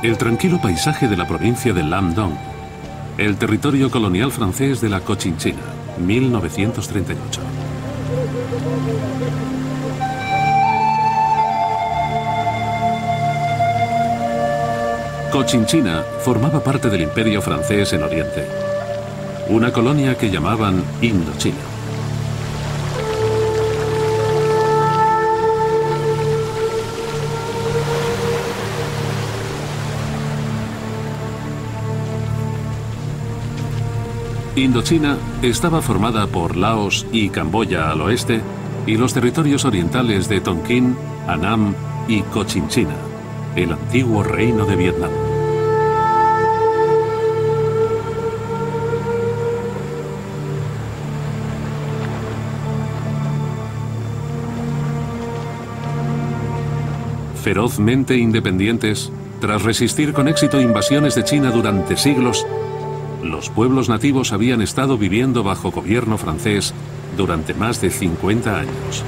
El tranquilo paisaje de la provincia de Lam Dong, el territorio colonial francés de la Cochinchina, 1938. Cochinchina formaba parte del Imperio francés en Oriente, una colonia que llamaban Indochina. Indochina estaba formada por Laos y Camboya al oeste y los territorios orientales de Tonkin, Annam y Cochinchina, el antiguo reino de Vietnam. Ferozmente independientes, tras resistir con éxito invasiones de China durante siglos, los pueblos nativos habían estado viviendo bajo gobierno francés durante más de 50 años.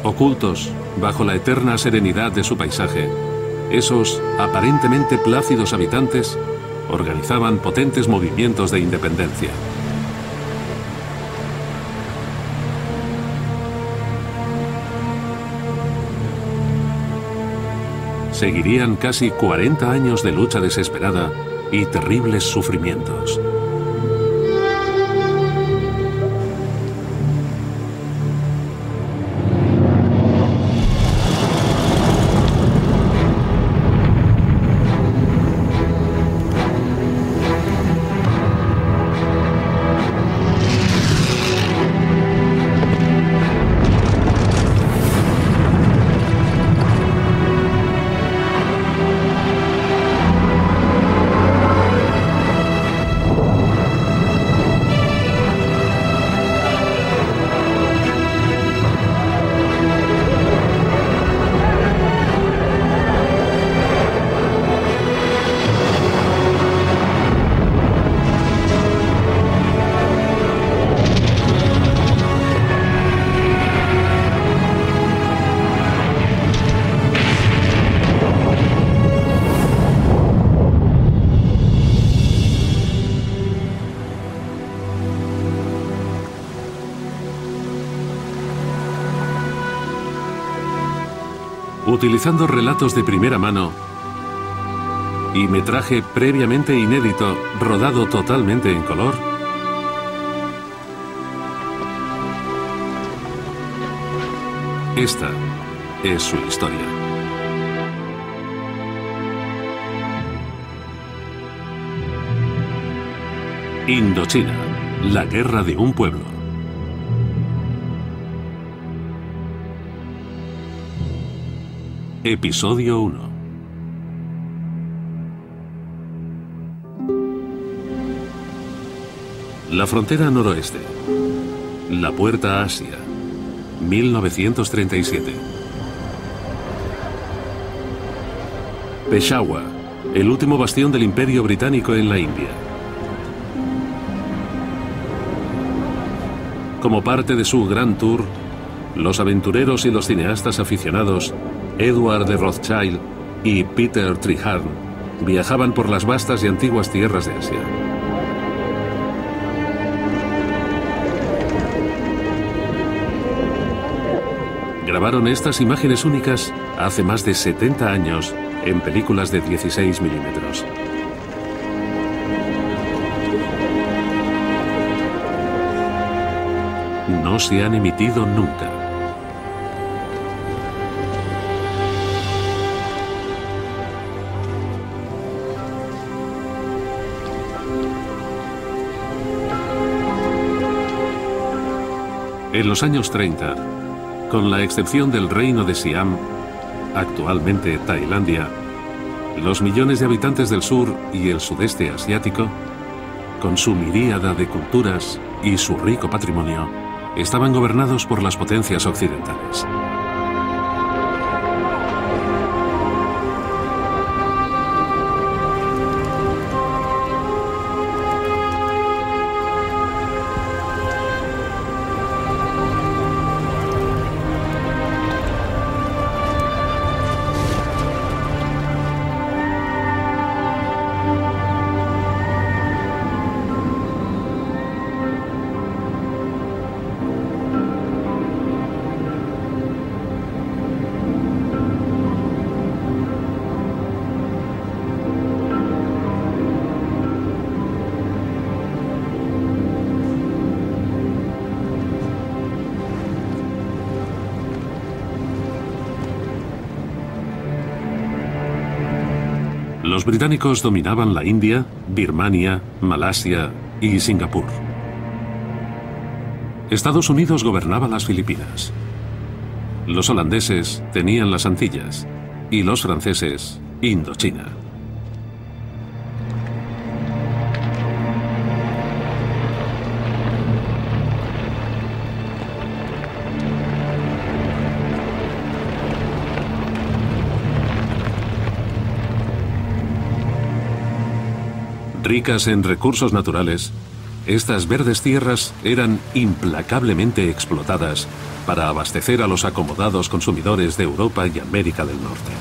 Ocultos bajo la eterna serenidad de su paisaje, esos aparentemente plácidos habitantes organizaban potentes movimientos de independencia. Seguirían casi 40 años de lucha desesperada y terribles sufrimientos. Utilizando relatos de primera mano y metraje previamente inédito, rodado totalmente en color, esta es su historia. Indochina, la guerra de un pueblo. Episodio 1. La frontera noroeste. La puerta a Asia. 1937. Peshawar, el último bastión del Imperio Británico en la India. Como parte de su Grand Tour, los aventureros y los cineastas aficionados Edward de Rothschild y Peter Treharne viajaban por las vastas y antiguas tierras de Asia. Grabaron estas imágenes únicas hace más de 70 años en películas de 16 milímetros. No se han emitido nunca. En los años 30, con la excepción del reino de Siam, actualmente Tailandia, los millones de habitantes del sur y el sudeste asiático, con su miríada de culturas y su rico patrimonio, estaban gobernados por las potencias occidentales. Los británicos dominaban la India, Birmania, Malasia y Singapur. Estados Unidos gobernaba las Filipinas. Los holandeses tenían las Antillas y los franceses Indochina. Ricas en recursos naturales, estas verdes tierras eran implacablemente explotadas para abastecer a los acomodados consumidores de Europa y América del Norte.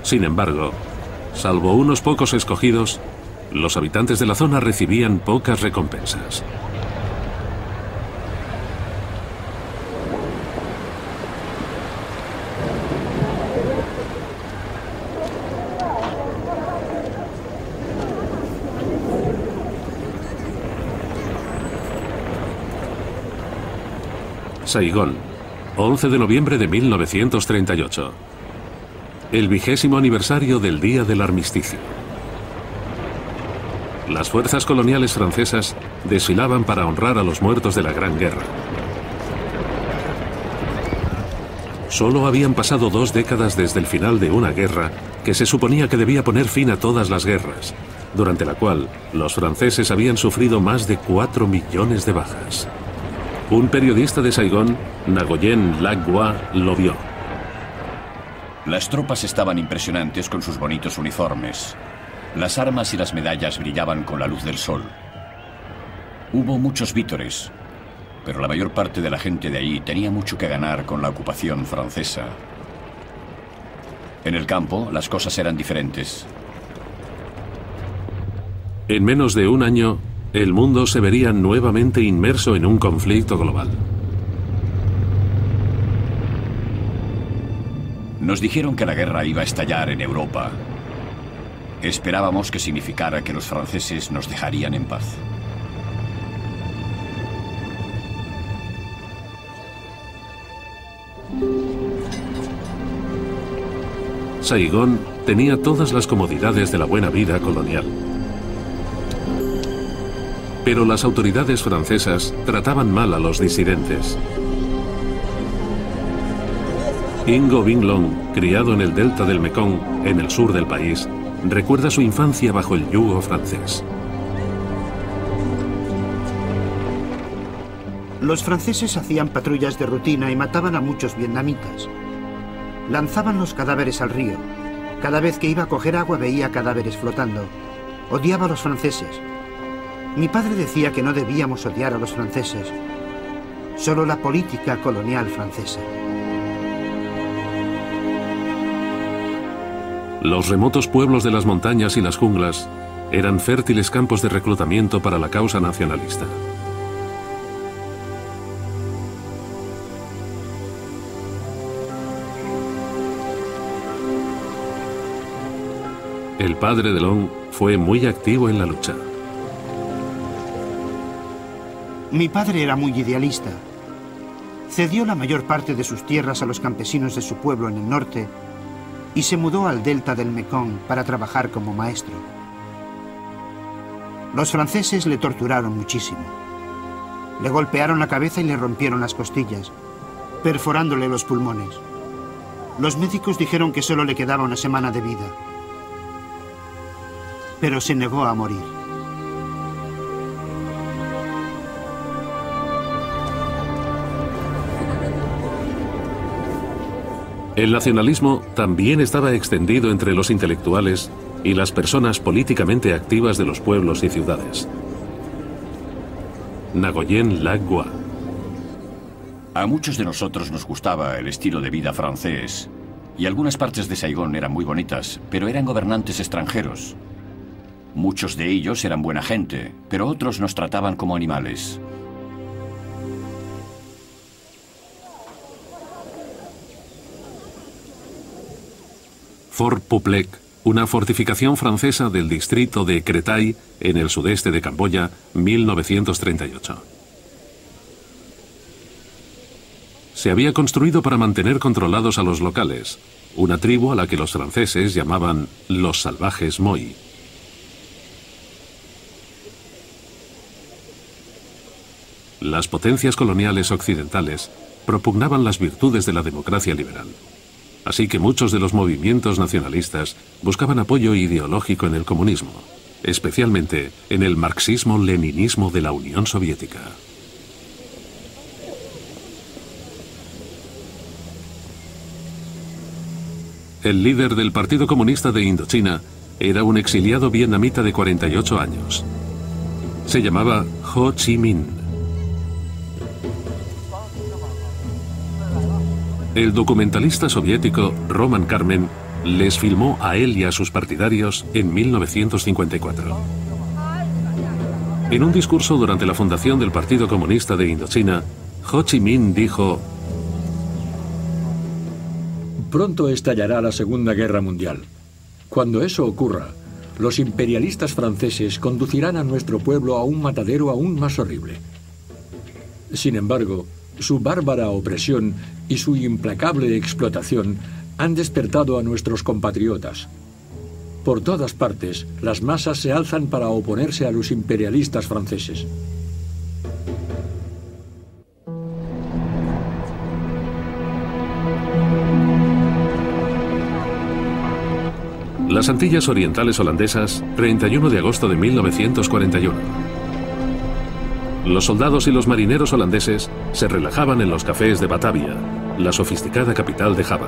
Sin embargo, salvo unos pocos escogidos, los habitantes de la zona recibían pocas recompensas. Saigón, 11 de noviembre de 1938. El 20º aniversario del Día del Armisticio. Las fuerzas coloniales francesas desfilaban para honrar a los muertos de la Gran Guerra. Solo habían pasado 2 décadas desde el final de una guerra que se suponía que debía poner fin a todas las guerras, durante la cual los franceses habían sufrido más de 4 millones de bajas. Un periodista de Saigón, Nguyen Lac Ngoc, lo vio. Las tropas estaban impresionantes con sus bonitos uniformes. Las armas y las medallas brillaban con la luz del sol. Hubo muchos vítores, pero la mayor parte de la gente de allí tenía mucho que ganar con la ocupación francesa. En el campo, las cosas eran diferentes. En menos de un año, el mundo se vería nuevamente inmerso en un conflicto global. Nos dijeron que la guerra iba a estallar en Europa. Esperábamos que significara que los franceses nos dejarían en paz. Saigón tenía todas las comodidades de la buena vida colonial. Pero las autoridades francesas trataban mal a los disidentes. Ngo Vinh Long, criado en el delta del Mekong, en el sur del país, recuerda su infancia bajo el yugo francés. Los franceses hacían patrullas de rutina y mataban a muchos vietnamitas. Lanzaban los cadáveres al río. Cada vez que iba a coger agua veía cadáveres flotando. Odiaba a los franceses. Mi padre decía que no debíamos odiar a los franceses, solo la política colonial francesa. Los remotos pueblos de las montañas y las junglas eran fértiles campos de reclutamiento para la causa nacionalista. El padre de Long fue muy activo en la lucha. Mi padre era muy idealista. Cedió la mayor parte de sus tierras a los campesinos de su pueblo en el norte y se mudó al delta del Mekong para trabajar como maestro. Los franceses le torturaron muchísimo. Le golpearon la cabeza y le rompieron las costillas, perforándole los pulmones. Los médicos dijeron que solo le quedaba una semana de vida, pero se negó a morir. El nacionalismo también estaba extendido entre los intelectuales y las personas políticamente activas de los pueblos y ciudades. Nguyen Lac Ngoc. A muchos de nosotros nos gustaba el estilo de vida francés, y algunas partes de Saigón eran muy bonitas, pero eran gobernantes extranjeros. Muchos de ellos eran buena gente, pero otros nos trataban como animales. Fort Poplek, una fortificación francesa del distrito de Créteil, en el sudeste de Camboya, 1938. Se había construido para mantener controlados a los locales, una tribu a la que los franceses llamaban los salvajes Moi. Las potencias coloniales occidentales propugnaban las virtudes de la democracia liberal. Así que muchos de los movimientos nacionalistas buscaban apoyo ideológico en el comunismo, especialmente en el marxismo-leninismo de la Unión Soviética. El líder del Partido Comunista de Indochina era un exiliado vietnamita de 48 años. Se llamaba Ho Chi Minh. El documentalista soviético Roman Karmen les filmó a él y a sus partidarios en 1954. En un discurso durante la fundación del Partido Comunista de Indochina, Ho Chi Minh dijo: pronto estallará la Segunda Guerra Mundial. Cuando eso ocurra, los imperialistas franceses conducirán a nuestro pueblo a un matadero aún más horrible. Sin embargo, su bárbara opresión y su implacable explotación han despertado a nuestros compatriotas. Por todas partes, las masas se alzan para oponerse a los imperialistas franceses. Las Antillas Orientales Holandesas, 31 de agosto de 1941. Los soldados y los marineros holandeses se relajaban en los cafés de Batavia, la sofisticada capital de Java.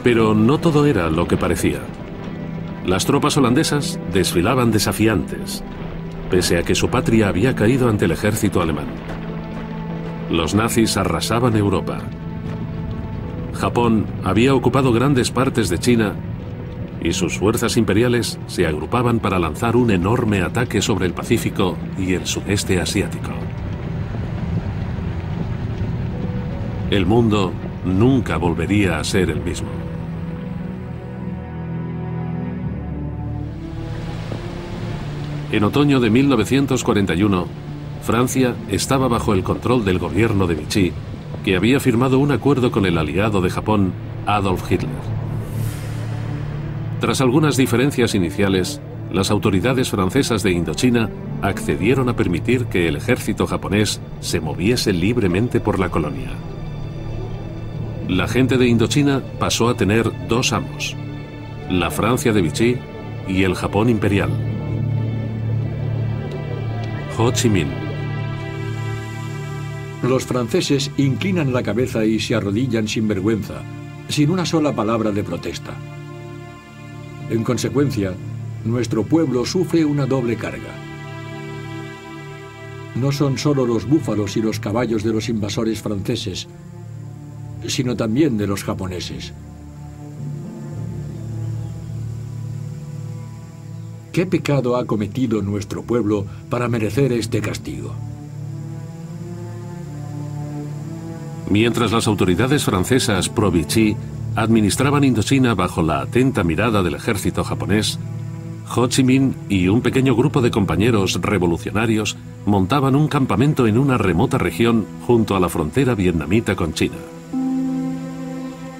Pero no todo era lo que parecía. Las tropas holandesas desfilaban desafiantes, pese a que su patria había caído ante el ejército alemán. Los nazis arrasaban Europa. Japón había ocupado grandes partes de China y sus fuerzas imperiales se agrupaban para lanzar un enorme ataque sobre el Pacífico y el sudeste asiático. El mundo nunca volvería a ser el mismo. En otoño de 1941, Francia estaba bajo el control del gobierno de Vichy, que había firmado un acuerdo con el aliado de Japón, Adolf Hitler. Tras algunas diferencias iniciales, las autoridades francesas de Indochina accedieron a permitir que el ejército japonés se moviese libremente por la colonia. La gente de Indochina pasó a tener dos amos: la Francia de Vichy y el Japón imperial. Ho Chi Minh. Los franceses inclinan la cabeza y se arrodillan sin vergüenza, sin una sola palabra de protesta. En consecuencia, nuestro pueblo sufre una doble carga. No son solo los búfalos y los caballos de los invasores franceses, sino también de los japoneses. ¿Qué pecado ha cometido nuestro pueblo para merecer este castigo? Mientras las autoridades francesas pro-Vichy administraban Indochina bajo la atenta mirada del ejército japonés, Ho Chi Minh y un pequeño grupo de compañeros revolucionarios montaban un campamento en una remota región junto a la frontera vietnamita con China.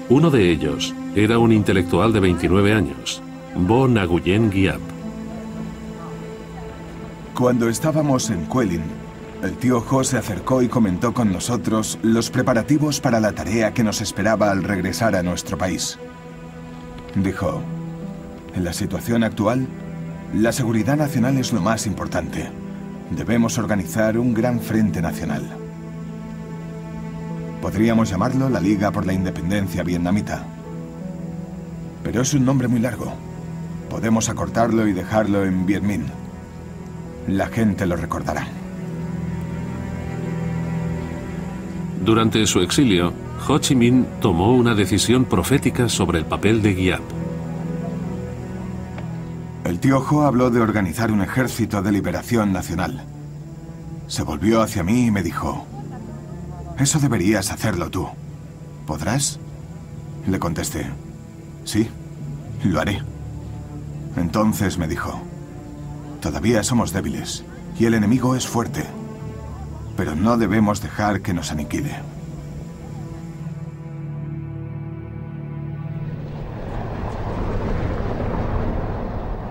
Uno de ellos era un intelectual de 29 años, Vo Nguyen Giap. Cuando estábamos en Cuelin, el tío Ho se acercó y comentó con nosotros los preparativos para la tarea que nos esperaba al regresar a nuestro país. Dijo: en la situación actual, la seguridad nacional es lo más importante. Debemos organizar un gran frente nacional. Podríamos llamarlo la Liga por la Independencia Vietnamita. Pero es un nombre muy largo. Podemos acortarlo y dejarlo en Viet Minh. La gente lo recordará. Durante su exilio, Ho Chi Minh tomó una decisión profética sobre el papel de Giap. El tío Ho habló de organizar un ejército de liberación nacional. Se volvió hacia mí y me dijo: «Eso deberías hacerlo tú. ¿Podrás?». Le contesté: «Sí, lo haré». Entonces me dijo: «Todavía somos débiles y el enemigo es fuerte, pero no debemos dejar que nos aniquile».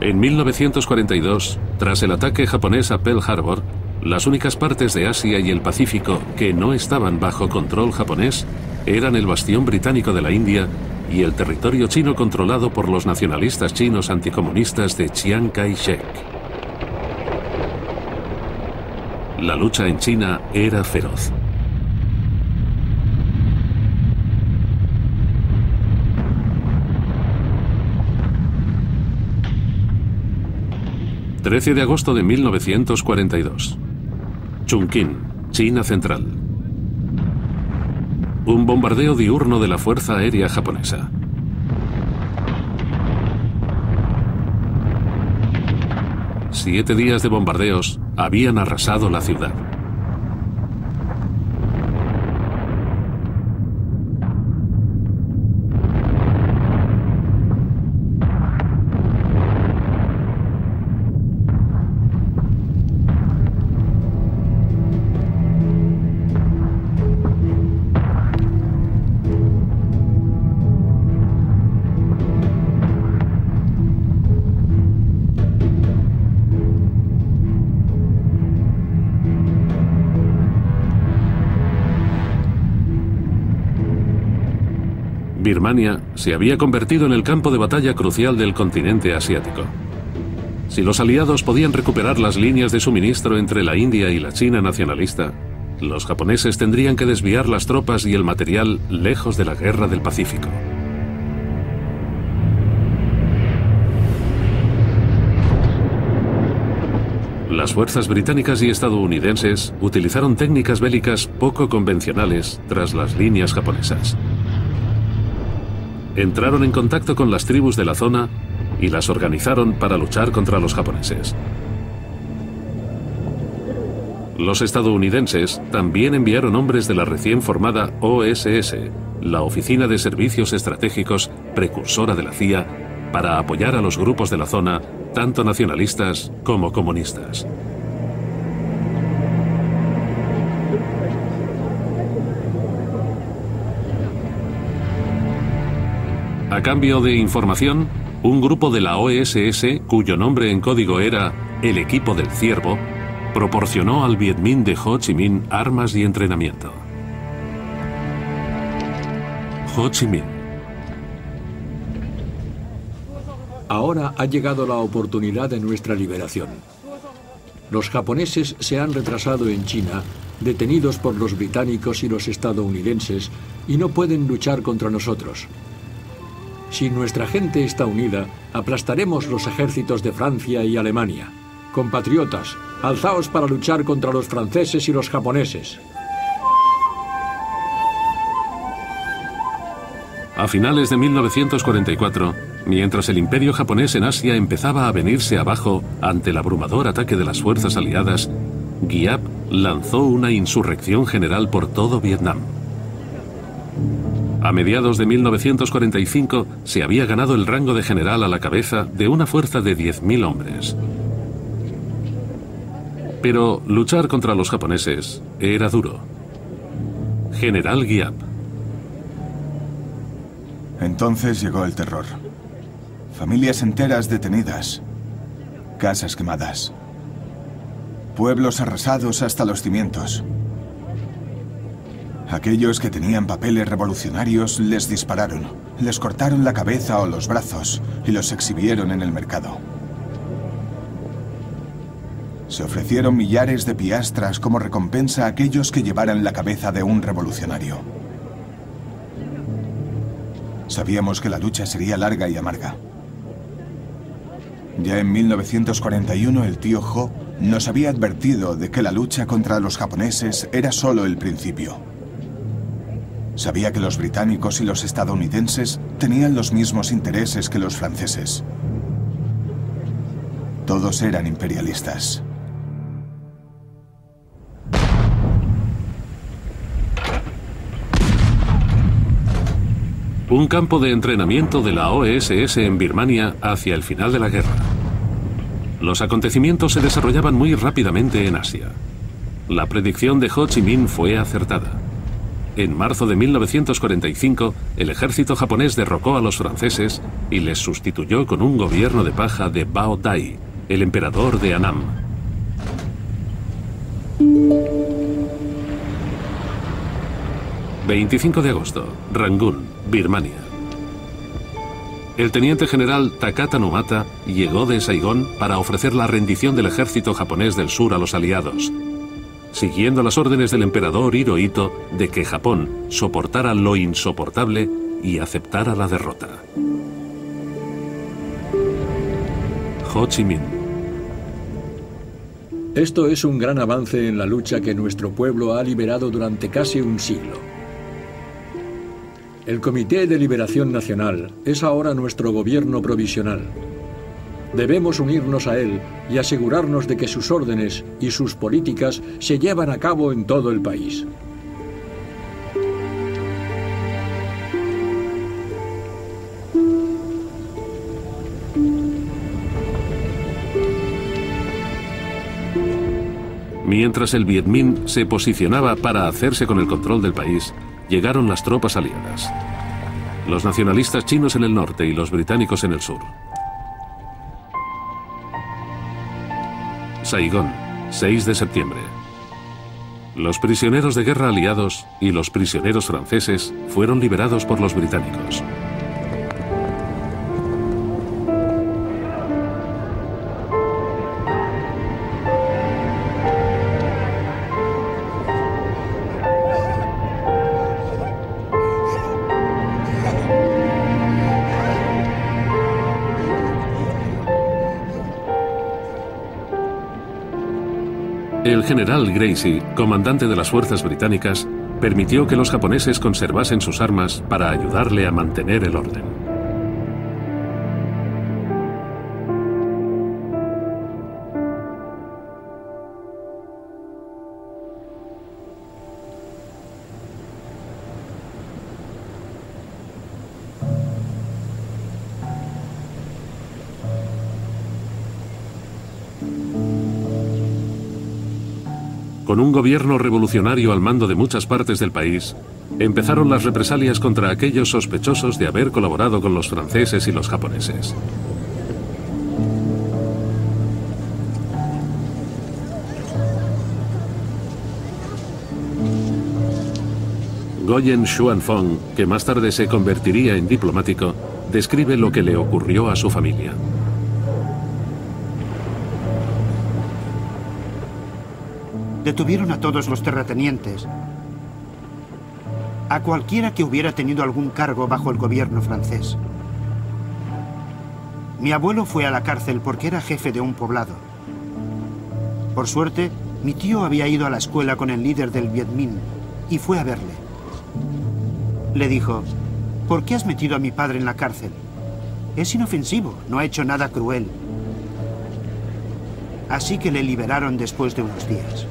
En 1942, tras el ataque japonés a Pearl Harbor, las únicas partes de Asia y el Pacífico que no estaban bajo control japonés eran el bastión británico de la India y el territorio chino controlado por los nacionalistas chinos anticomunistas de Chiang Kai-shek. La lucha en China era feroz. El 13 de agosto de 1942. Chongqing, China Central. Un bombardeo diurno de la Fuerza Aérea Japonesa. Siete días de bombardeos habían arrasado la ciudad. Birmania se había convertido en el campo de batalla crucial del continente asiático. Si los aliados podían recuperar las líneas de suministro entre la India y la China nacionalista, los japoneses tendrían que desviar las tropas y el material lejos de la Guerra del Pacífico. Las fuerzas británicas y estadounidenses utilizaron técnicas bélicas poco convencionales tras las líneas japonesas. Entraron en contacto con las tribus de la zona y las organizaron para luchar contra los japoneses. Los estadounidenses también enviaron hombres de la recién formada OSS, la Oficina de Servicios Estratégicos precursora de la CIA, para apoyar a los grupos de la zona, tanto nacionalistas como comunistas. A cambio de información, un grupo de la OSS, cuyo nombre en código era el Equipo del Ciervo, proporcionó al Viet Minh de Ho Chi Minh armas y entrenamiento. Ho Chi Minh. Ahora ha llegado la oportunidad de nuestra liberación. Los japoneses se han retrasado en China, detenidos por los británicos y los estadounidenses, y no pueden luchar contra nosotros. Si nuestra gente está unida, aplastaremos los ejércitos de Francia y Alemania. Compatriotas, alzaos para luchar contra los franceses y los japoneses. A finales de 1944, mientras el imperio japonés en Asia empezaba a venirse abajo ante el abrumador ataque de las fuerzas aliadas, Giap lanzó una insurrección general por todo Vietnam. A mediados de 1945 se había ganado el rango de general a la cabeza de una fuerza de 10.000 hombres. Pero luchar contra los japoneses era duro. General Giap. Entonces llegó el terror. Familias enteras detenidas. Casas quemadas. Pueblos arrasados hasta los cimientos. Aquellos que tenían papeles revolucionarios les dispararon, les cortaron la cabeza o los brazos y los exhibieron en el mercado. Se ofrecieron millares de piastras como recompensa a aquellos que llevaran la cabeza de un revolucionario. Sabíamos que la lucha sería larga y amarga. Ya en 1941 el tío Ho nos había advertido de que la lucha contra los japoneses era solo el principio. Sabía que los británicos y los estadounidenses tenían los mismos intereses que los franceses. Todos eran imperialistas. Un campo de entrenamiento de la OSS en Birmania hacia el final de la guerra. Los acontecimientos se desarrollaban muy rápidamente en Asia. La predicción de Ho Chi Minh fue acertada. En marzo de 1945, el ejército japonés derrocó a los franceses y les sustituyó con un gobierno de paja de Bao Dai, el emperador de Annam. ...25 de agosto, Rangún, Birmania. El teniente general Takata Numata llegó de Saigón para ofrecer la rendición del ejército japonés del sur a los aliados, siguiendo las órdenes del emperador Hirohito de que Japón soportara lo insoportable y aceptara la derrota. Ho Chi Minh. Esto es un gran avance en la lucha que nuestro pueblo ha liberado durante casi un siglo. El Comité de Liberación Nacional es ahora nuestro gobierno provisional. Debemos unirnos a él y asegurarnos de que sus órdenes y sus políticas se llevan a cabo en todo el país. Mientras el Viet Minh se posicionaba para hacerse con el control del país, llegaron las tropas aliadas. Los nacionalistas chinos en el norte y los británicos en el sur. Saigón, 6 de septiembre. Los prisioneros de guerra aliados y los prisioneros franceses fueron liberados por los británicos. El general Gracie, comandante de las fuerzas británicas, permitió que los japoneses conservasen sus armas para ayudarle a mantener el orden. Con un gobierno revolucionario al mando de muchas partes del país, empezaron las represalias contra aquellos sospechosos de haber colaborado con los franceses y los japoneses. Nguyen Xuan Phong, que más tarde se convertiría en diplomático, describe lo que le ocurrió a su familia. Detuvieron a todos los terratenientes, a cualquiera que hubiera tenido algún cargo bajo el gobierno francés. Mi abuelo fue a la cárcel porque era jefe de un poblado. Por suerte, mi tío había ido a la escuela con el líder del Viet Minh y fue a verle. Le dijo: ¿por qué has metido a mi padre en la cárcel? Es inofensivo, no ha hecho nada cruel. Así que le liberaron después de unos días.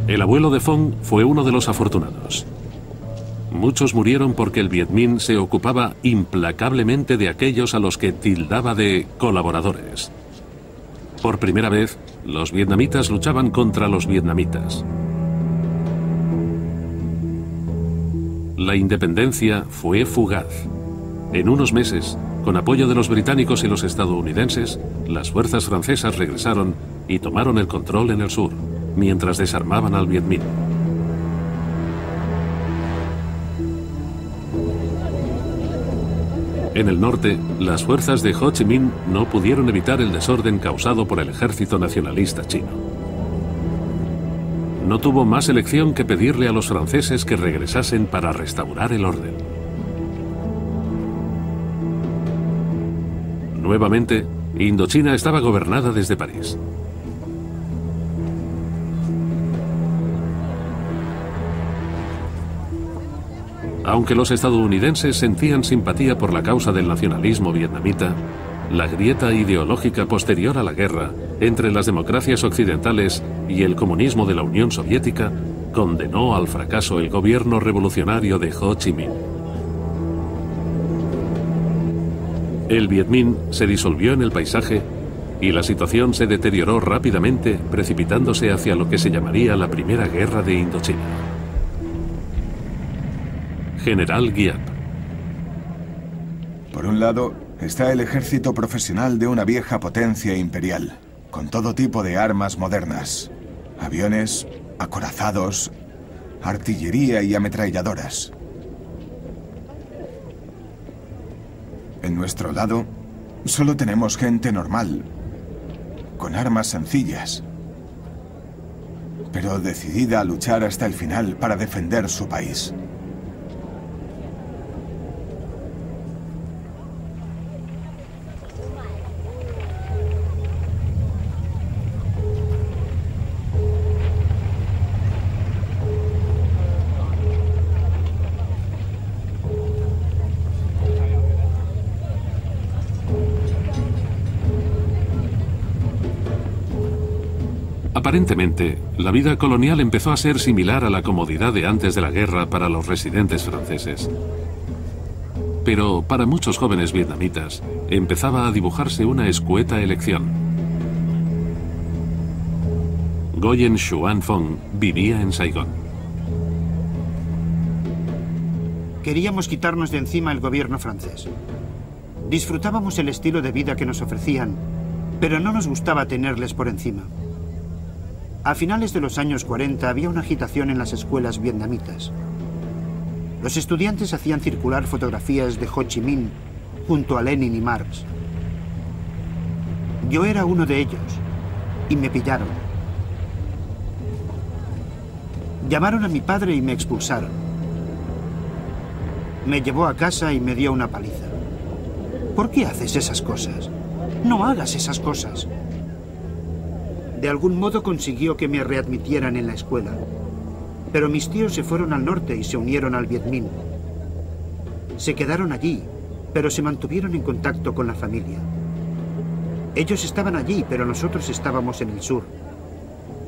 El abuelo de Phong fue uno de los afortunados. Muchos murieron porque el Viet Minh se ocupaba implacablemente de aquellos a los que tildaba de colaboradores. Por primera vez, los vietnamitas luchaban contra los vietnamitas. La independencia fue fugaz. En unos meses, con apoyo de los británicos y los estadounidenses, las fuerzas francesas regresaron y tomaron el control en el sur, mientras desarmaban al Viet Minh. En el norte, las fuerzas de Ho Chi Minh no pudieron evitar el desorden causado por el ejército nacionalista chino. No tuvo más elección que pedirle a los franceses que regresasen para restaurar el orden. Nuevamente, Indochina estaba gobernada desde París. Aunque los estadounidenses sentían simpatía por la causa del nacionalismo vietnamita, la grieta ideológica posterior a la guerra entre las democracias occidentales y el comunismo de la Unión Soviética condenó al fracaso el gobierno revolucionario de Ho Chi Minh. El Viet Minh se disolvió en el paisaje y la situación se deterioró rápidamente, precipitándose hacia lo que se llamaría la Primera Guerra de Indochina. General Giap. Por un lado, está el ejército profesional de una vieja potencia imperial, con todo tipo de armas modernas, aviones, acorazados, artillería y ametralladoras. En nuestro lado, solo tenemos gente normal, con armas sencillas, pero decidida a luchar hasta el final para defender su país. Aparentemente, la vida colonial empezó a ser similar a la comodidad de antes de la guerra para los residentes franceses. Pero para muchos jóvenes vietnamitas, empezaba a dibujarse una escueta elección. Nguyen Xuan Phong vivía en Saigón. Queríamos quitarnos de encima el gobierno francés. Disfrutábamos el estilo de vida que nos ofrecían, pero no nos gustaba tenerles por encima. A finales de los años 40 había una agitación en las escuelas vietnamitas. Los estudiantes hacían circular fotografías de Ho Chi Minh junto a Lenin y Marx. Yo era uno de ellos y me pillaron. Llamaron a mi padre y me expulsaron. Me llevó a casa y me dio una paliza. ¿Por qué haces esas cosas? No hagas esas cosas. De algún modo consiguió que me readmitieran en la escuela. Pero mis tíos se fueron al norte y se unieron al Viet Minh. Se quedaron allí, pero se mantuvieron en contacto con la familia. Ellos estaban allí, pero nosotros estábamos en el sur.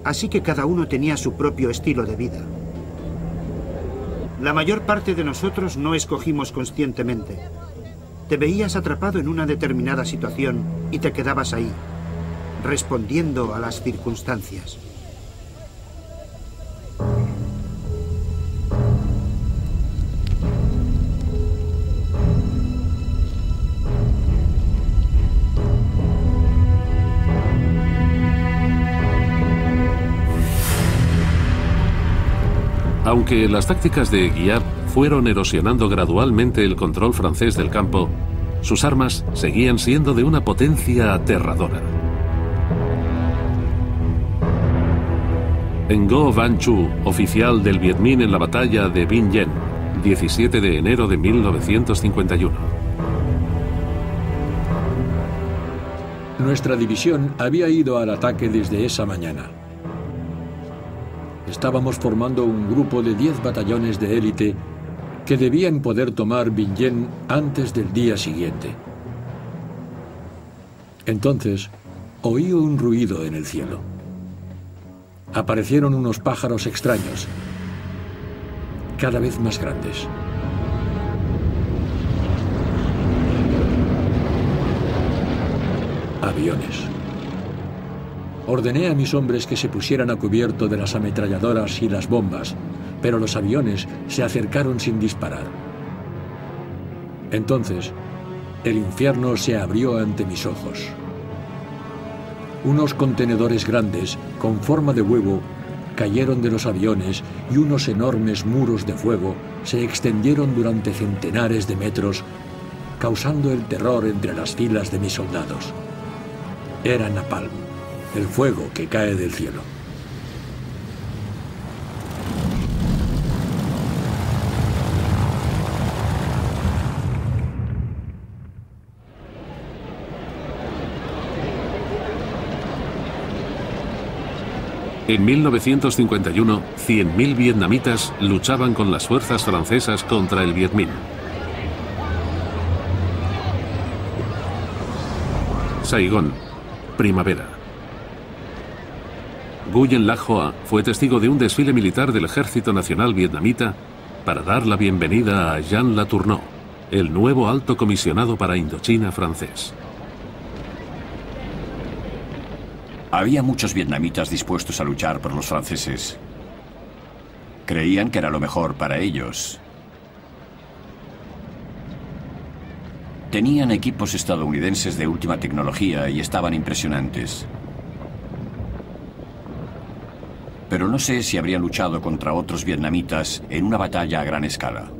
Así que cada uno tenía su propio estilo de vida. La mayor parte de nosotros no escogimos conscientemente. Te veías atrapado en una determinada situación y te quedabas ahí, respondiendo a las circunstancias. Aunque las tácticas de Giap fueron erosionando gradualmente el control francés del campo, sus armas seguían siendo de una potencia aterradora. Ngo Van Chu, oficial del Viet Minh en la batalla de Vinh Yen, 17 de enero de 1951. Nuestra división había ido al ataque desde esa mañana. Estábamos formando un grupo de 10 batallones de élite que debían poder tomar Vinh Yen antes del día siguiente. Entonces, oí un ruido en el cielo. Aparecieron unos pájaros extraños, cada vez más grandes. Aviones. Ordené a mis hombres que se pusieran a cubierto de las ametralladoras y las bombas, pero los aviones se acercaron sin disparar. Entonces, el infierno se abrió ante mis ojos. Unos contenedores grandes, con forma de huevo, cayeron de los aviones y unos enormes muros de fuego se extendieron durante centenares de metros, causando el terror entre las filas de mis soldados. Era napalm, el fuego que cae del cielo. En 1951, 100.000 vietnamitas luchaban con las fuerzas francesas contra el Viet Minh. Saigón, primavera. Nguyen Lac Hoa fue testigo de un desfile militar del Ejército Nacional Vietnamita para dar la bienvenida a Jean Latourneau, el nuevo alto comisionado para Indochina francés. Había muchos vietnamitas dispuestos a luchar por los franceses. Creían que era lo mejor para ellos. Tenían equipos estadounidenses de última tecnología y estaban impresionantes. Pero no sé si habrían luchado contra otros vietnamitas en una batalla a gran escala.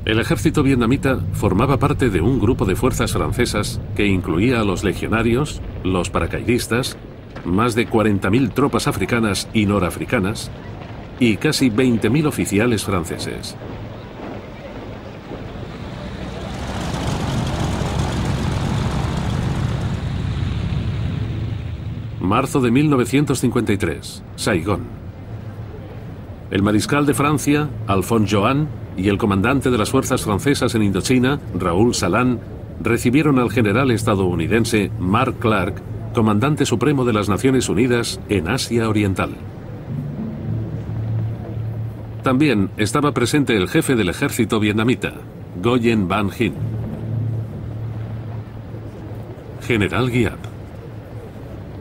El ejército vietnamita formaba parte de un grupo de fuerzas francesas que incluía a los legionarios, los paracaidistas, más de 40.000 tropas africanas y norafricanas y casi 20.000 oficiales franceses. Marzo de 1953, Saigón. El mariscal de Francia, Alphonse Johan, y el comandante de las fuerzas francesas en Indochina, Raoul Salan, recibieron al general estadounidense Mark Clark, comandante supremo de las Naciones Unidas en Asia Oriental. También estaba presente el jefe del ejército vietnamita, Nguyen Van Hin. General Giap.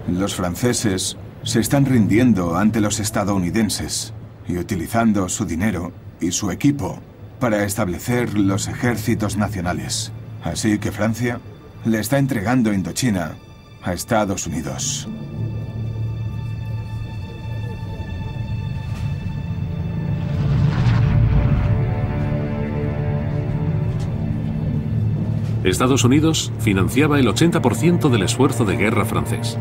Los franceses se están rindiendo ante los estadounidenses y utilizando su dinero y su equipo para establecer los ejércitos nacionales. Así que Francia le está entregando Indochina a Estados Unidos. Estados Unidos financiaba el 80% del esfuerzo de guerra francés.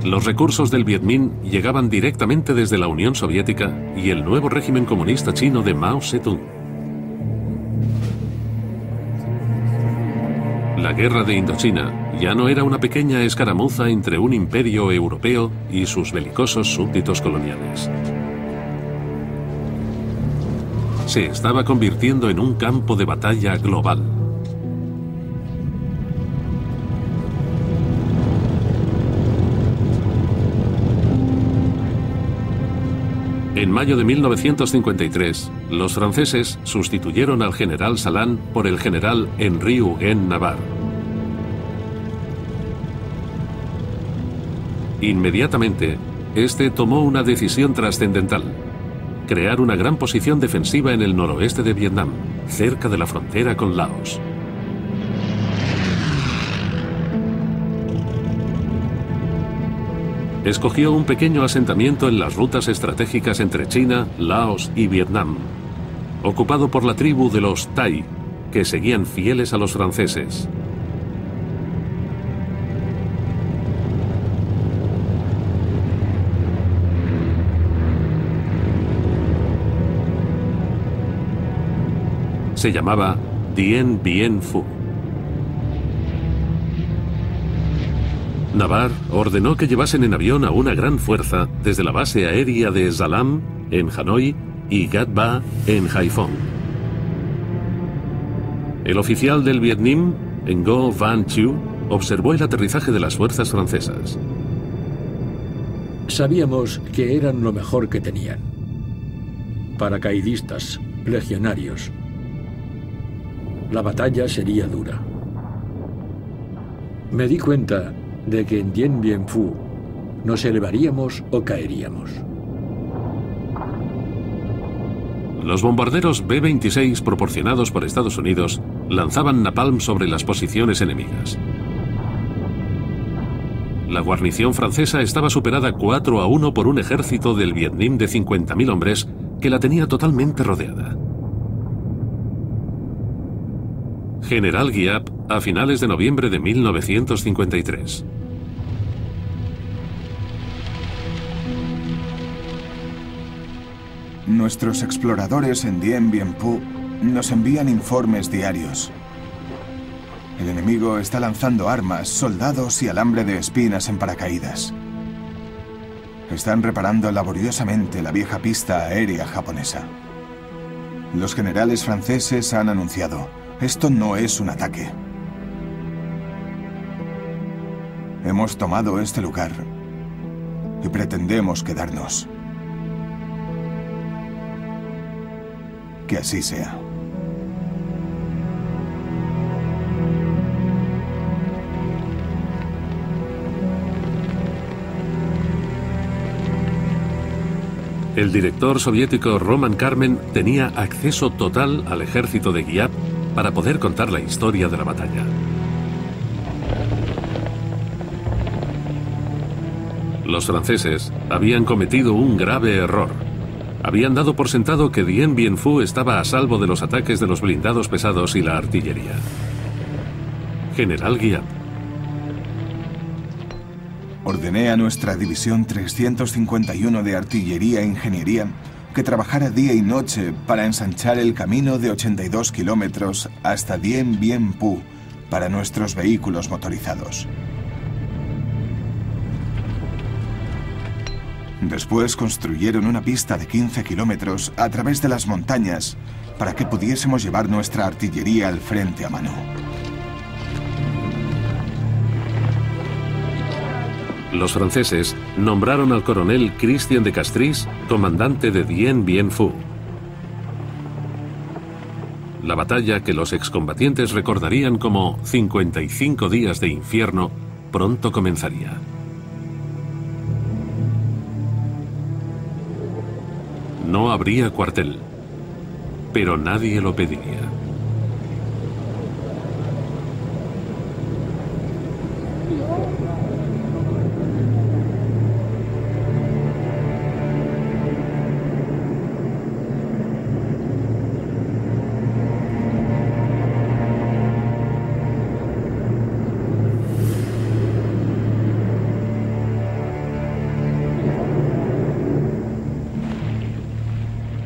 Los recursos del Viet Minh llegaban directamente desde la Unión Soviética y el nuevo régimen comunista chino de Mao Zedong. La guerra de Indochina ya no era una pequeña escaramuza entre un imperio europeo y sus belicosos súbditos coloniales. Se estaba convirtiendo en un campo de batalla global. En mayo de 1953, los franceses sustituyeron al general Salan por el general Henri Huguen Navarre. Inmediatamente, este tomó una decisión trascendental: crear una gran posición defensiva en el noroeste de Vietnam, cerca de la frontera con Laos. Escogió un pequeño asentamiento en las rutas estratégicas entre China, Laos y Vietnam, ocupado por la tribu de los Tai, que seguían fieles a los franceses. Se llamaba Dien Bien Phu. Navarre ordenó que llevasen en avión a una gran fuerza desde la base aérea de Salam, en Hanoi, y Gat Ba, en Haiphong. El oficial del Viet Minh, Ngo Van Chieu, observó el aterrizaje de las fuerzas francesas. Sabíamos que eran lo mejor que tenían. Paracaidistas, legionarios. La batalla sería dura. Me di cuenta de que en Dien Bien Phu nos elevaríamos o caeríamos. Los bombarderos B-26 proporcionados por Estados Unidos lanzaban napalm sobre las posiciones enemigas. La guarnición francesa estaba superada 4-1 por un ejército del Viet Minh de 50.000 hombres que la tenía totalmente rodeada. General Giap, a finales de noviembre de 1953. Nuestros exploradores en Dien Bien Phu nos envían informes diarios. El enemigo está lanzando armas, soldados y alambre de espinas en paracaídas. Están reparando laboriosamente la vieja pista aérea japonesa. Los generales franceses han anunciado: esto no es un ataque. Hemos tomado este lugar y pretendemos quedarnos. Que así sea. El director soviético Roman Karmen tenía acceso total al ejército de Giap para poder contar la historia de la batalla. Los franceses habían cometido un grave error. Habían dado por sentado que Dien Bien Phu estaba a salvo de los ataques de los blindados pesados y la artillería. General Giap. Ordené a nuestra división 351 de artillería e ingeniería que trabajara día y noche para ensanchar el camino de 82 kilómetros hasta Dien Bien Phu para nuestros vehículos motorizados. Después construyeron una pista de 15 kilómetros a través de las montañas para que pudiésemos llevar nuestra artillería al frente a mano. Los franceses nombraron al coronel Christian de Castries comandante de Dien Bien Phu. La batalla que los excombatientes recordarían como 55 días de infierno pronto comenzaría. No habría cuartel, pero nadie lo pediría.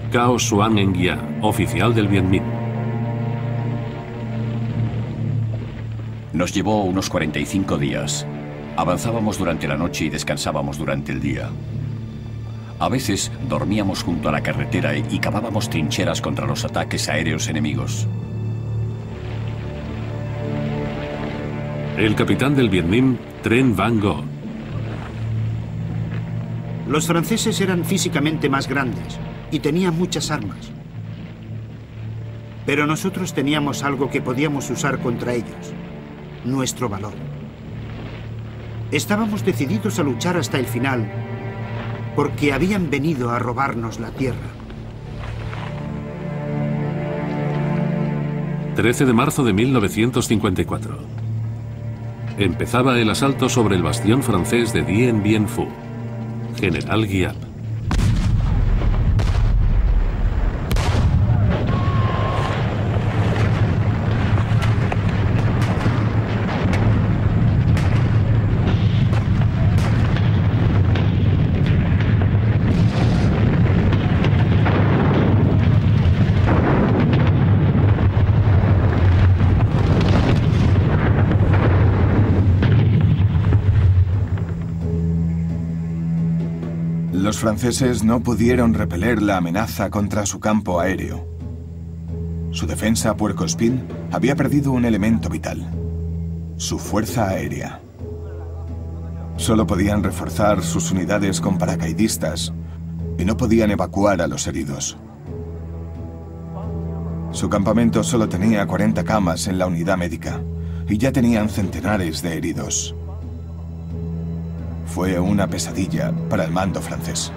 Cao Xuan Engia, oficial del Viet Minh. Nos llevó unos 45 días. Avanzábamos durante la noche y descansábamos durante el día. A veces dormíamos junto a la carretera y cavábamos trincheras contra los ataques aéreos enemigos. El capitán del Viet Minh, Tren Van Gogh. Los franceses eran físicamente más grandes y tenían muchas armas. Pero nosotros teníamos algo que podíamos usar contra ellos: nuestro valor. Estábamos decididos a luchar hasta el final porque habían venido a robarnos la tierra. 13 de marzo de 1954. Empezaba el asalto sobre el bastión francés de Dien Bien Phu. General Giap. Los franceses no pudieron repeler la amenaza contra su campo aéreo. Su defensa a Puerco Espín había perdido un elemento vital: su fuerza aérea. Solo podían reforzar sus unidades con paracaidistas y no podían evacuar a los heridos. Su campamento solo tenía 40 camas en la unidad médica y ya tenían centenares de heridos. Fue una pesadilla para el mando francés.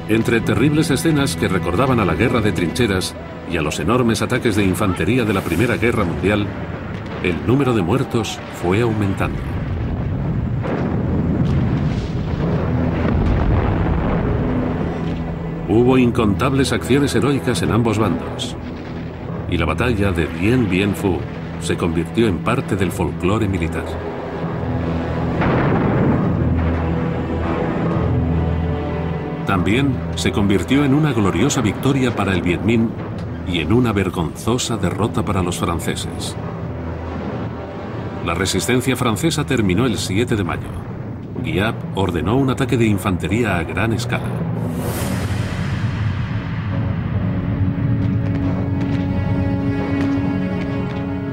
Entre terribles escenas que recordaban a la guerra de trincheras y a los enormes ataques de infantería de la Primera Guerra Mundial, el número de muertos fue aumentando. Hubo incontables acciones heroicas en ambos bandos, y la batalla de Dien Bien Phu se convirtió en parte del folclore militar. También se convirtió en una gloriosa victoria para el Viet Minh y en una vergonzosa derrota para los franceses. La resistencia francesa terminó el 7 de mayo. Guiap ordenó un ataque de infantería a gran escala.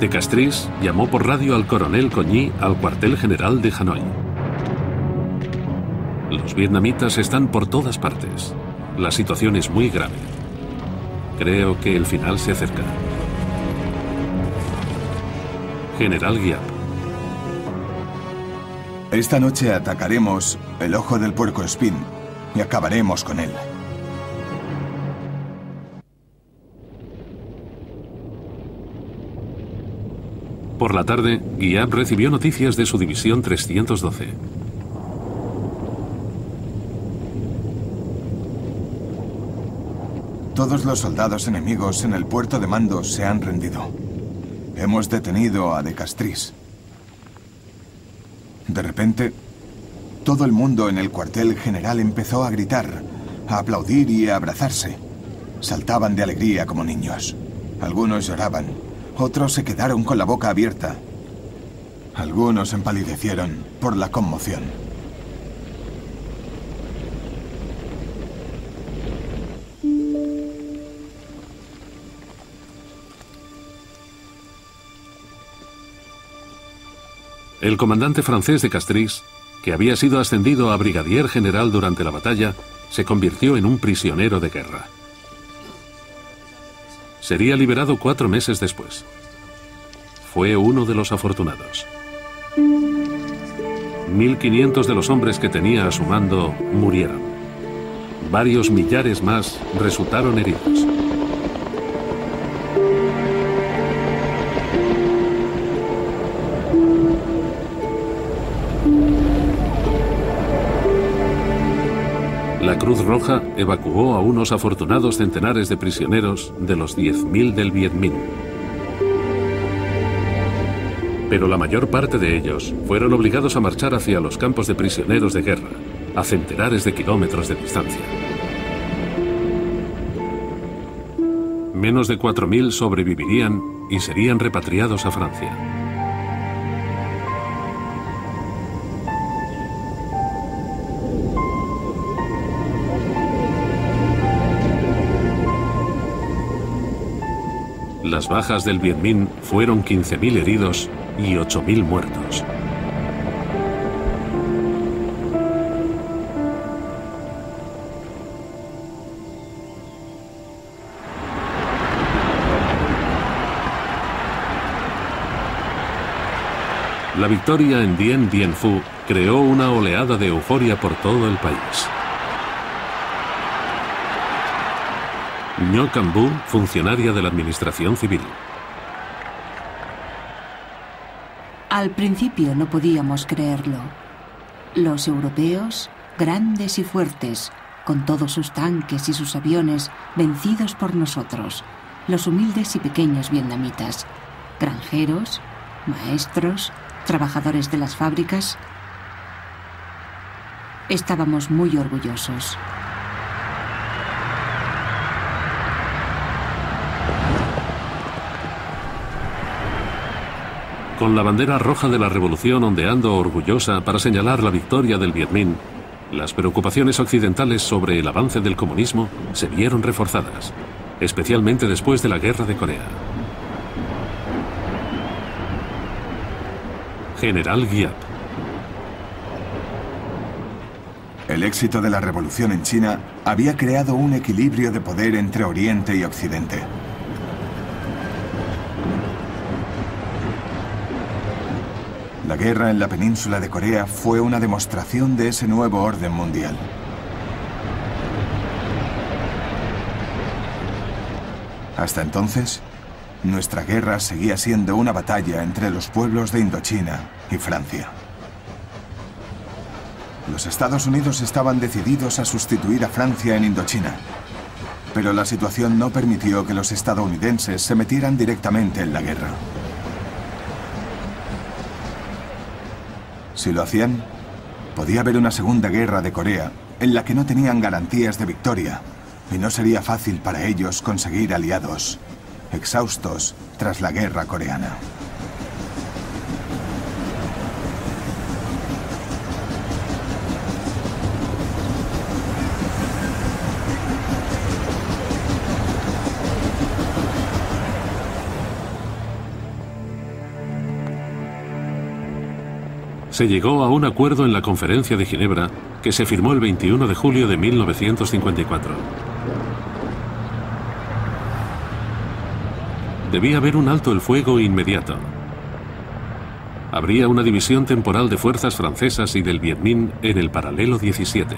De Castries llamó por radio al coronel Cogny al cuartel general de Hanoi. Los vietnamitas están por todas partes. La situación es muy grave. Creo que el final se acerca. General Guiap. Esta noche atacaremos el Ojo del Puercoespín y acabaremos con él. Por la tarde, Guiap recibió noticias de su división 312. Todos los soldados enemigos en el puerto de mando se han rendido. Hemos detenido a De Castries. De repente, todo el mundo en el cuartel general empezó a gritar, a aplaudir y a abrazarse. Saltaban de alegría como niños. Algunos lloraban, otros se quedaron con la boca abierta. Algunos empalidecieron por la conmoción. El comandante francés de Castries, que había sido ascendido a brigadier general durante la batalla, se convirtió en un prisionero de guerra. Sería liberado 4 meses después. Fue uno de los afortunados. 1.500 de los hombres que tenía a su mando murieron. Varios millares más resultaron heridos. La Cruz Roja evacuó a unos afortunados centenares de prisioneros de los 10.000 del Viet Minh. Pero la mayor parte de ellos fueron obligados a marchar hacia los campos de prisioneros de guerra, a centenares de kilómetros de distancia. Menos de 4.000 sobrevivirían y serían repatriados a Francia. Las bajas del Viet Minh fueron 15.000 heridos y 8.000 muertos. La victoria en Dien Bien Phu creó una oleada de euforia por todo el país. Ngo Cam Bu, funcionaria de la administración civil. Al principio no podíamos creerlo. Los europeos, grandes y fuertes, con todos sus tanques y sus aviones, vencidos por nosotros, los humildes y pequeños vietnamitas, granjeros, maestros, trabajadores de las fábricas. Estábamos muy orgullosos. Con la bandera roja de la revolución ondeando orgullosa para señalar la victoria del Viet Minh, las preocupaciones occidentales sobre el avance del comunismo se vieron reforzadas, especialmente después de la Guerra de Corea. General Guiap. El éxito de la revolución en China había creado un equilibrio de poder entre Oriente y Occidente. La guerra en la península de Corea fue una demostración de ese nuevo orden mundial. Hasta entonces, nuestra guerra seguía siendo una batalla entre los pueblos de Indochina y Francia. Los Estados Unidos estaban decididos a sustituir a Francia en Indochina, pero la situación no permitió que los estadounidenses se metieran directamente en la guerra. Si lo hacían, podía haber una segunda guerra de Corea en la que no tenían garantías de victoria y no sería fácil para ellos conseguir aliados, exhaustos tras la guerra coreana. Se llegó a un acuerdo en la Conferencia de Ginebra que se firmó el 21 de julio de 1954. Debía haber un alto el fuego inmediato. Habría una división temporal de fuerzas francesas y del Viet Minh en el paralelo 17.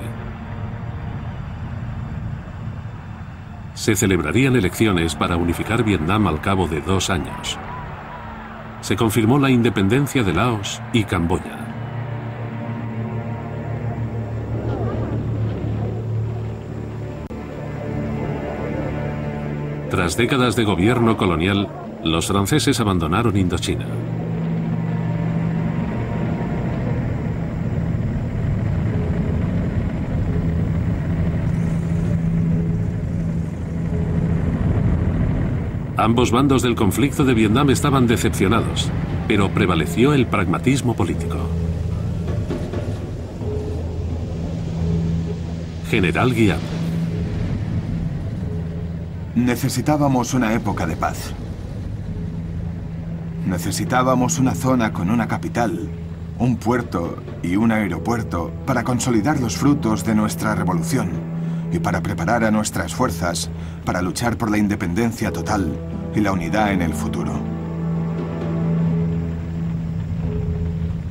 Se celebrarían elecciones para unificar Vietnam al cabo de 2 años. Se confirmó la independencia de Laos y Camboya. Tras décadas de gobierno colonial, los franceses abandonaron Indochina. Ambos bandos del conflicto de Vietnam estaban decepcionados, pero prevaleció el pragmatismo político. General Giap. Necesitábamos una época de paz. Necesitábamos una zona con una capital, un puerto y un aeropuerto para consolidar los frutos de nuestra revolución y para preparar a nuestras fuerzas para luchar por la independencia total y la unidad en el futuro.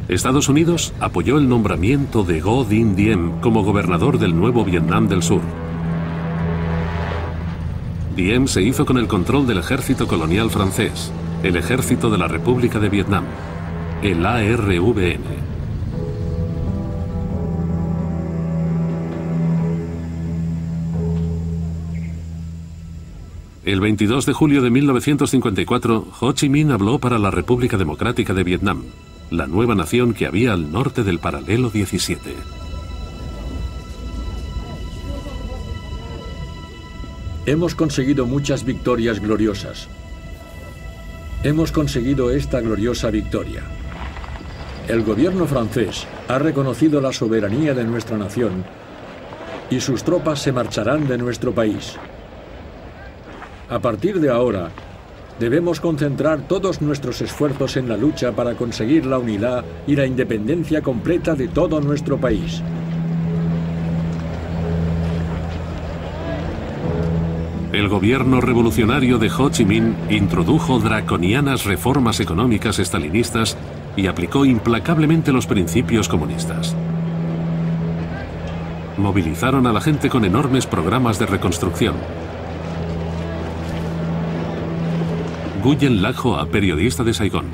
Estados Unidos apoyó el nombramiento de Ngo Dinh Diem como gobernador del nuevo Vietnam del Sur. Diem se hizo con el control del ejército colonial francés, el Ejército de la República de Vietnam, el ARVN. El 22 de julio de 1954, Ho Chi Minh habló para la República Democrática de Vietnam, la nueva nación que había al norte del paralelo 17. Hemos conseguido muchas victorias gloriosas. Hemos conseguido esta gloriosa victoria. El gobierno francés ha reconocido la soberanía de nuestra nación y sus tropas se marcharán de nuestro país. A partir de ahora, debemos concentrar todos nuestros esfuerzos en la lucha para conseguir la unidad y la independencia completa de todo nuestro país. El gobierno revolucionario de Ho Chi Minh introdujo draconianas reformas económicas estalinistas y aplicó implacablemente los principios comunistas. Movilizaron a la gente con enormes programas de reconstrucción. Nguyen Lach Hoa, periodista de Saigón.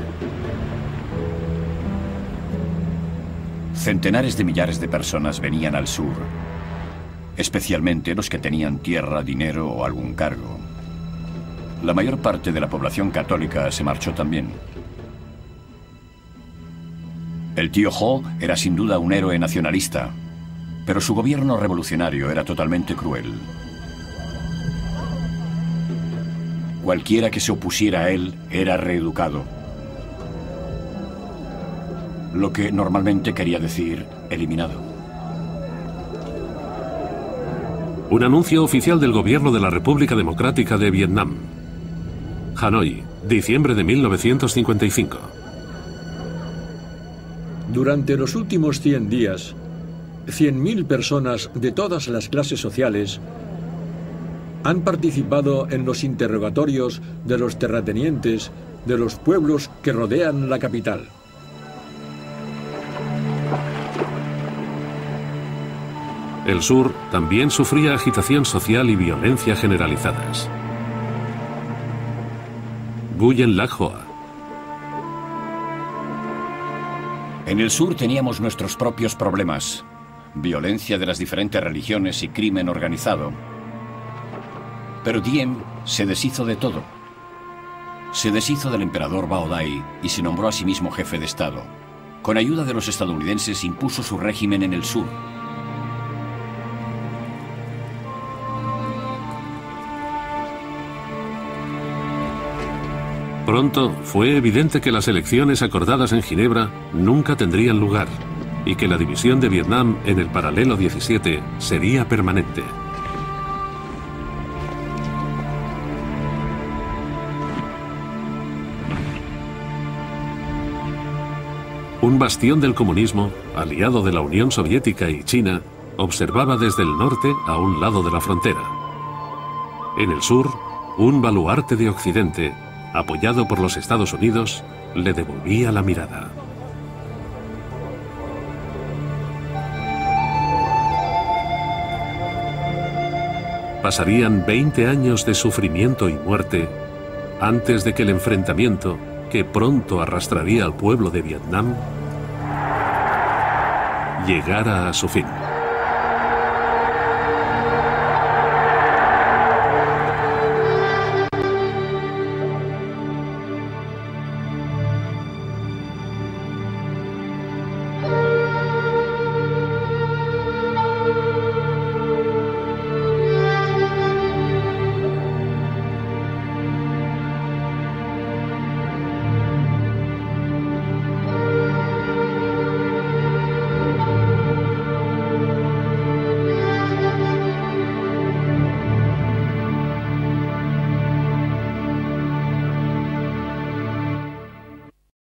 Centenares de millares de personas venían al sur, especialmente los que tenían tierra, dinero o algún cargo. La mayor parte de la población católica se marchó también. El tío Ho era sin duda un héroe nacionalista, pero su gobierno revolucionario era totalmente cruel. Cualquiera que se opusiera a él era reeducado, lo que normalmente quería decir eliminado. Un anuncio oficial del gobierno de la República Democrática de Vietnam. Hanoi, diciembre de 1955. Durante los últimos 100 días, 100.000 personas de todas las clases sociales han participado en los interrogatorios de los terratenientes de los pueblos que rodean la capital. El sur también sufría agitación social y violencia generalizadas. Nguyen Lach Hoa. En el sur teníamos nuestros propios problemas: violencia de las diferentes religiones y crimen organizado. Pero Diem se deshizo de todo. Se deshizo del emperador Bao Dai y se nombró a sí mismo jefe de Estado. Con ayuda de los estadounidenses impuso su régimen en el sur. Pronto fue evidente que las elecciones acordadas en Ginebra nunca tendrían lugar y que la división de Vietnam en el paralelo 17 sería permanente. Un bastión del comunismo, aliado de la Unión Soviética y China, observaba desde el norte a un lado de la frontera. En el sur, un baluarte de Occidente, apoyado por los Estados Unidos, le devolvía la mirada. Pasarían 20 años de sufrimiento y muerte antes de que el enfrentamiento, que pronto arrastraría al pueblo de Vietnam, llegara a su fin.